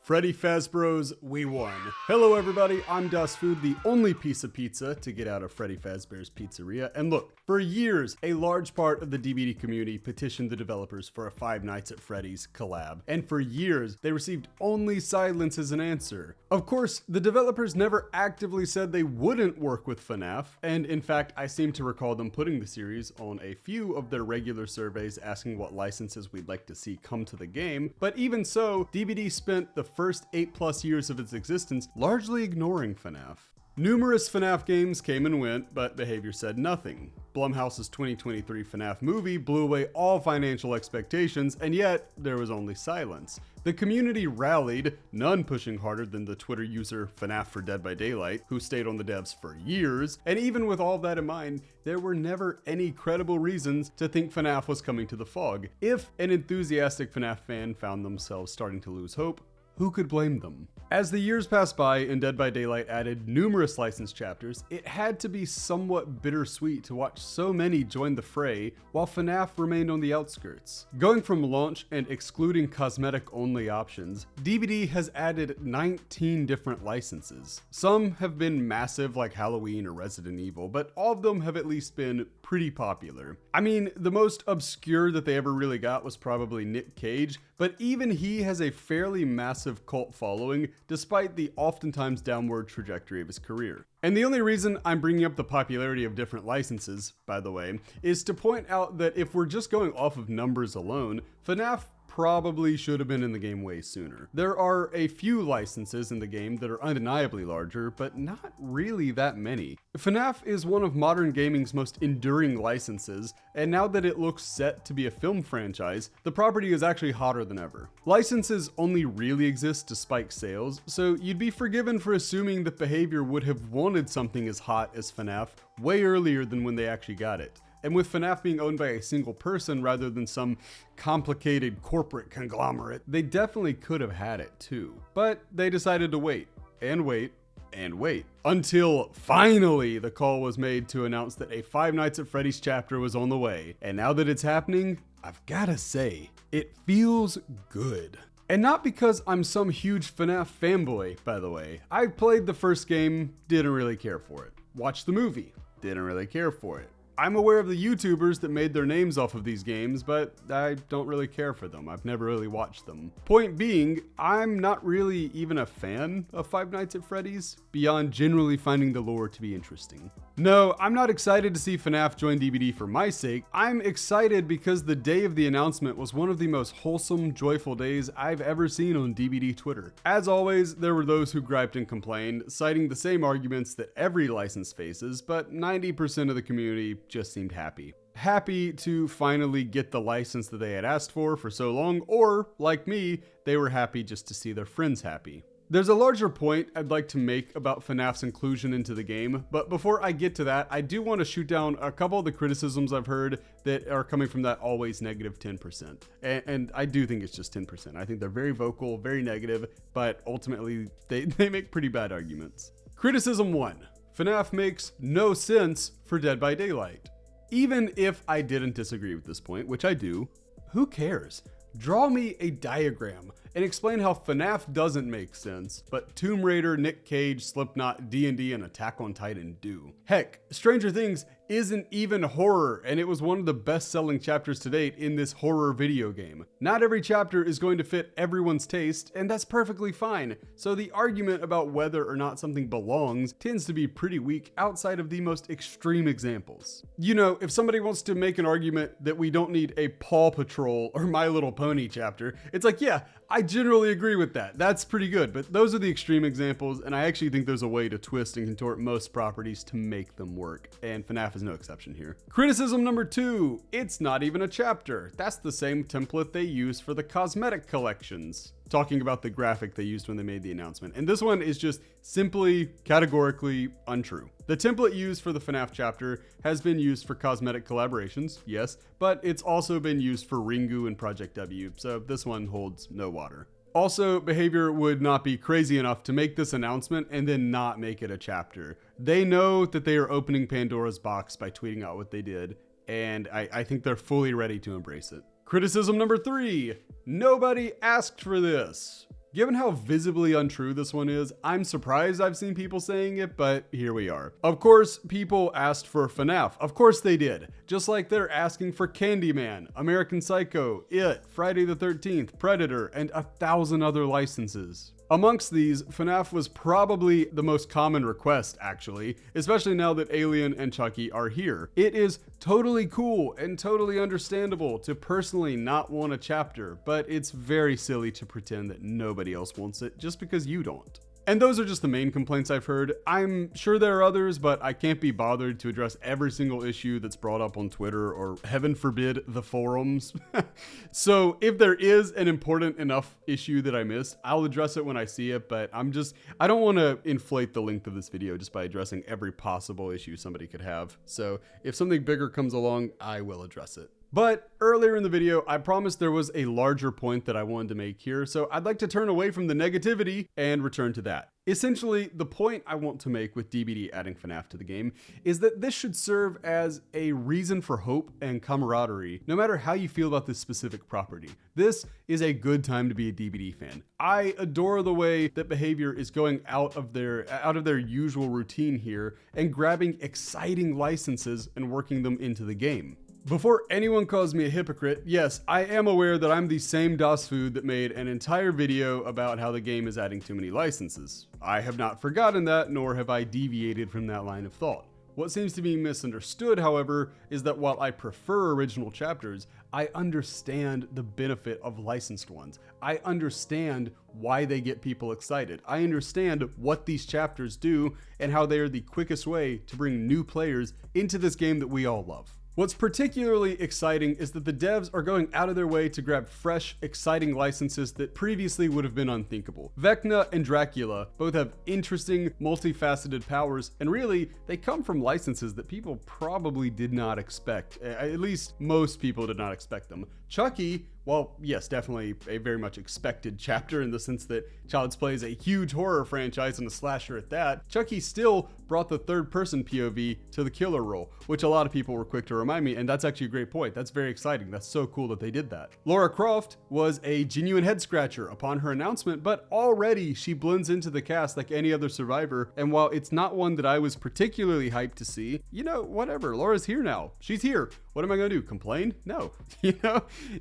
Freddy Fazbear's We Won. Hello everybody, I'm DustFood, the only piece of pizza to get out of Freddy Fazbear's Pizzeria. And look, for years, a large part of the DBD community petitioned the developers for a Five Nights at Freddy's collab. And for years, they received only silence as an answer. Of course, the developers never actively said they wouldn't work with FNAF. And in fact, I seem to recall them putting the series on a few of their regular surveys asking what licenses we'd like to see come to the game. But even so, DBD spent the first 8+ years of its existence largely ignoring FNAF. Numerous FNAF games came and went, but behavior said nothing. Blumhouse's 2023 FNAF movie blew away all financial expectations, and yet there was only silence. The community rallied, none pushing harder than the Twitter user FNAF for Dead by Daylight, who stayed on the devs for years, and even with all of that in mind, there were never any credible reasons to think FNAF was coming to the fog. If an enthusiastic FNAF fan found themselves starting to lose hope, who could blame them? As the years passed by and Dead by Daylight added numerous licensed chapters, it had to be somewhat bittersweet to watch so many join the fray while FNAF remained on the outskirts. Going from launch and excluding cosmetic-only options, DBD has added 19 different licenses. Some have been massive like Halloween or Resident Evil, but all of them have at least been pretty popular. I mean, the most obscure that they ever really got was probably Nick Cage, but even he has a fairly massive cult following despite the oftentimes downward trajectory of his career. And the only reason I'm bringing up the popularity of different licenses, by the way, is to point out that if we're just going off of numbers alone, FNAF probably should have been in the game way sooner. There are a few licenses in the game that are undeniably larger, but not really that many. FNAF is one of modern gaming's most enduring licenses, and now that it looks set to be a film franchise, the property is actually hotter than ever. Licenses only really exist to spike sales, so you'd be forgiven for assuming that behavior would have wanted something as hot as FNAF way earlier than when they actually got it. And with FNAF being owned by a single person rather than some complicated corporate conglomerate, they definitely could have had it too. But they decided to wait, and wait, and wait. Until finally the call was made to announce that a Five Nights at Freddy's chapter was on the way. And now that it's happening, I've gotta say, it feels good. And not because I'm some huge FNAF fanboy, by the way. I played the first game, didn't really care for it. Watched the movie, didn't really care for it. I'm aware of the YouTubers that made their names off of these games, but I don't really care for them. I've never really watched them. Point being, I'm not really even a fan of Five Nights at Freddy's, beyond generally finding the lore to be interesting. No, I'm not excited to see FNAF join DBD for my sake. I'm excited because the day of the announcement was one of the most wholesome, joyful days I've ever seen on DBD Twitter. As always, there were those who griped and complained, citing the same arguments that every license faces, but 90% of the community just seemed happy. Happy to finally get the license that they had asked for so long, or, like me, they were happy just to see their friends happy. There's a larger point I'd like to make about FNAF's inclusion into the game, but before I get to that, I do want to shoot down a couple of the criticisms I've heard that are coming from that always negative 10%. And I do think it's just 10%. I think they're very vocal, very negative, but ultimately they make pretty bad arguments. Criticism 1. FNAF makes no sense for Dead by Daylight. Even if I didn't disagree with this point, which I do, who cares? Draw me a diagram and explain how FNAF doesn't make sense, but Tomb Raider, Nick Cage, Slipknot, D&D, and Attack on Titan do. Heck, Stranger Things isn't even horror, and it was one of the best-selling chapters to date in this horror video game. Not every chapter is going to fit everyone's taste, and that's perfectly fine. So the argument about whether or not something belongs tends to be pretty weak outside of the most extreme examples. You know, if somebody wants to make an argument that we don't need a Paw Patrol or My Little Pony chapter, it's like, yeah, I generally agree with that. That's pretty good, but those are the extreme examples, and I actually think there's a way to twist and contort most properties to make them work, and FNAF is no exception here. Criticism number 2, it's not even a chapter. That's the same template they use for the cosmetic collections. Talking about the graphic they used when they made the announcement. And this one is just simply categorically untrue. The template used for the FNAF chapter has been used for cosmetic collaborations, yes, but it's also been used for Ringu and Project W, so this one holds no water. Also, behavior would not be crazy enough to make this announcement and then not make it a chapter. They know that they are opening Pandora's box by tweeting out what they did, and I think they're fully ready to embrace it. Criticism number 3, nobody asked for this. Given how visibly untrue this one is, I'm surprised I've seen people saying it, but here we are. Of course, people asked for FNAF. Of course they did. Just like they're asking for Candyman, American Psycho, It, Friday the 13th, Predator, and 1,000 other licenses. Amongst these, FNAF was probably the most common request, actually, especially now that Alien and Chucky are here. It is totally cool and totally understandable to personally not want a chapter, but it's very silly to pretend that nobody else wants it just because you don't. And those are just the main complaints I've heard. I'm sure there are others, but I can't be bothered to address every single issue that's brought up on Twitter or, heaven forbid, the forums. So if there is an important enough issue that I missed, I'll address it when I see it, but I don't want to inflate the length of this video just by addressing every possible issue somebody could have. So if something bigger comes along, I will address it. But earlier in the video, I promised there was a larger point that I wanted to make here, so I'd like to turn away from the negativity and return to that. Essentially, the point I want to make with DBD adding FNAF to the game is that this should serve as a reason for hope and camaraderie, no matter how you feel about this specific property. This is a good time to be a DBD fan. I adore the way that behavior is going out of their usual routine here and grabbing exciting licenses and working them into the game. Before anyone calls me a hypocrite, yes, I am aware that I'm the same Das Food that made an entire video about how the game is adding too many licenses. I have not forgotten that, nor have I deviated from that line of thought. What seems to be misunderstood, however, is that while I prefer original chapters, I understand the benefit of licensed ones. I understand why they get people excited. I understand what these chapters do and how they are the quickest way to bring new players into this game that we all love. What's particularly exciting is that the devs are going out of their way to grab fresh, exciting licenses that previously would have been unthinkable. Vecna and Dracula both have interesting, multifaceted powers, and really, they come from licenses that people probably did not expect. At least most people did not expect them. Chucky, well, yes, definitely a very much expected chapter in the sense that Child's Play is a huge horror franchise and a slasher at that. Chucky still brought the third-person POV to the killer role, which a lot of people were quick to remind me, and that's actually a great point. That's very exciting. That's so cool that they did that. Lara Croft was a genuine head-scratcher upon her announcement, but already she blends into the cast like any other survivor, and while it's not one that I was particularly hyped to see, you know, whatever. Laura's here now. She's here. What am I gonna do? Complain? No.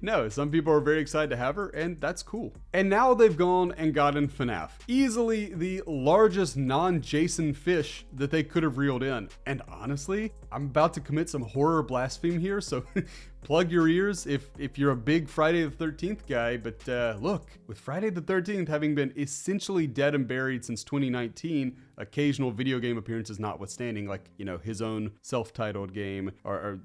No. Some people are very excited to have her, and that's cool. And now they've gone and gotten FNAF. Easily the largest non-Jason fish that they could have reeled in. And honestly, I'm about to commit some horror blasphemy here, so plug your ears if you're a big Friday the 13th guy. But look, with Friday the 13th having been essentially dead and buried since 2019, occasional video game appearances notwithstanding, like, you know, his own self-titled game, or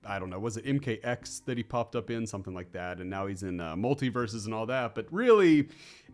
I don't know, was it MKX that he popped up in, something like that, and now he's in multiverses and all that, but really,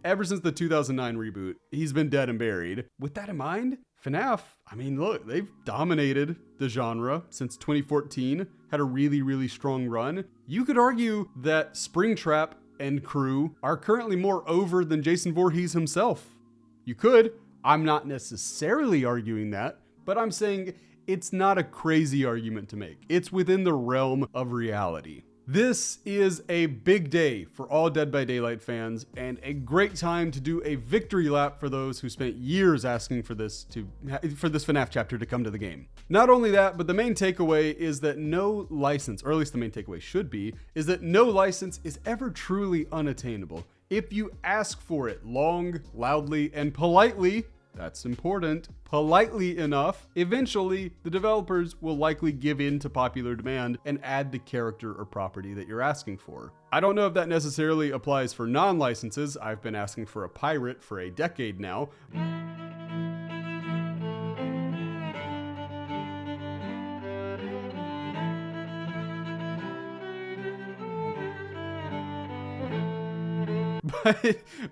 ever since the 2009 reboot, he's been dead and buried. With that in mind, FNAF, I mean, look, they've dominated the genre since 2014, had a really, really strong run. You could argue that Springtrap and crew are currently more over than Jason Voorhees himself. You could. I'm not necessarily arguing that, but I'm saying it's not a crazy argument to make. It's within the realm of reality. This is a big day for all Dead by Daylight fans and a great time to do a victory lap for those who spent years asking for this FNAF chapter to come to the game. Not only that, but the main takeaway is that no license, or at least the main takeaway should be, is that no license is ever truly unattainable. If you ask for it long, loudly, and politely, that's important, politely enough, eventually the developers will likely give in to popular demand and add the character or property that you're asking for. I don't know if that necessarily applies for non-licenses. I've been asking for a pirate for a decade now.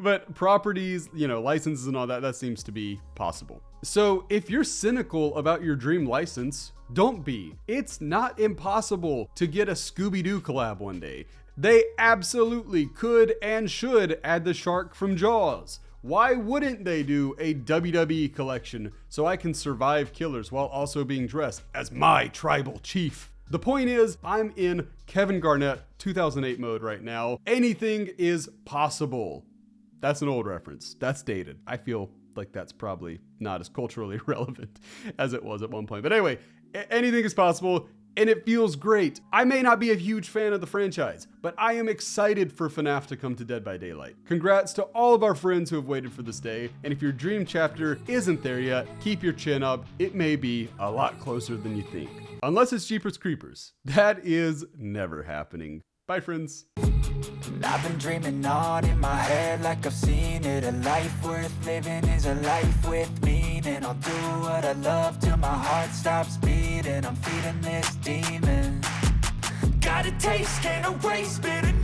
But properties, you know, licenses and all that, that seems to be possible. So if you're cynical about your dream license, don't be. It's not impossible to get a Scooby-Doo collab one day. They absolutely could and should add the shark from Jaws. Why wouldn't they do a WWE collection so I can survive killers while also being dressed as my tribal chief? The point is, I'm in Kevin Garnett 2008 mode right now. Anything is possible. That's an old reference. That's dated. I feel like that's probably not as culturally relevant as it was at one point. But anyway, anything is possible. And it feels great. I may not be a huge fan of the franchise, but I am excited for FNAF to come to Dead by Daylight. Congrats to all of our friends who have waited for this day, and if your dream chapter isn't there yet, keep your chin up. It may be a lot closer than you think. Unless it's Jeepers Creepers. That is never happening. Bye, friends. I've been dreaming on in my head like I've seen it. A life worth living is a life with meaning. I'll do what I love till my heart stops beating. I'm feeding this demon. Got a taste, can't erase bitterness.